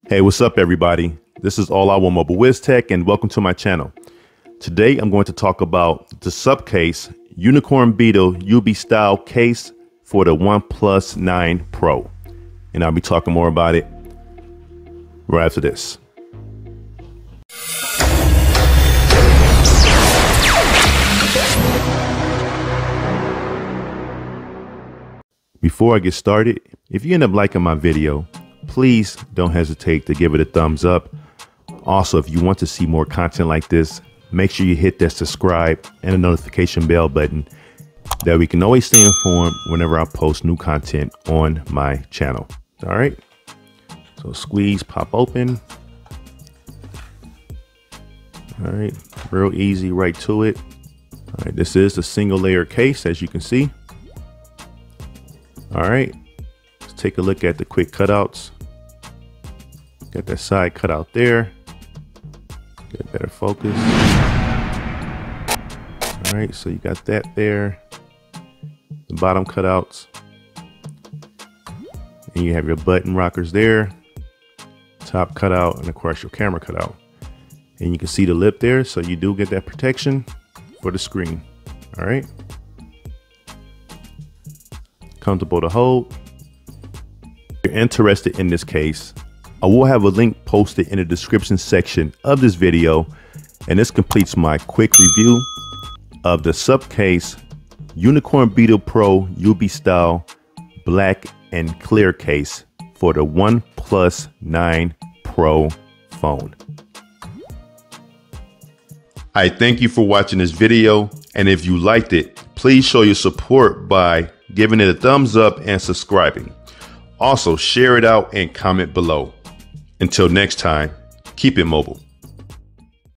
Hey, what's up everybody? This is All I Want Mobile WizTech and welcome to my channel. Today I'm going to talk about the SupCase Unicorn Beetle UB Style case for the OnePlus 9 Pro. And I'll be talking more about it right after this. Before I get started, if you end up liking my video, please don't hesitate to give it a thumbs up. Also, if you want to see more content like this, make sure you hit that subscribe and the notification bell button. That we can always stay informed whenever I post new content on my channel. All right. So squeeze, pop open. All right. Real easy, right to it. All right. This is a single layer case, as you can see. All right. Let's take a look at the quick cutouts. Got that side cut out there. Get a better focus. All right, so you got that there. The bottom cutouts. And you have your button rockers there. Top cutout, and of course your camera cutout. And you can see the lip there, so you do get that protection for the screen. All right. Comfortable to hold. If you're interested in this case, I will have a link posted in the description section of this video, and this completes my quick review of the SupCase Unicorn Beetle Pro UB Style black and clear case for the OnePlus 9 Pro phone. I thank you for watching this video, and if you liked it, please show your support by giving it a thumbs up and subscribing. Also, share it out and comment below. Until next time, keep it mobile.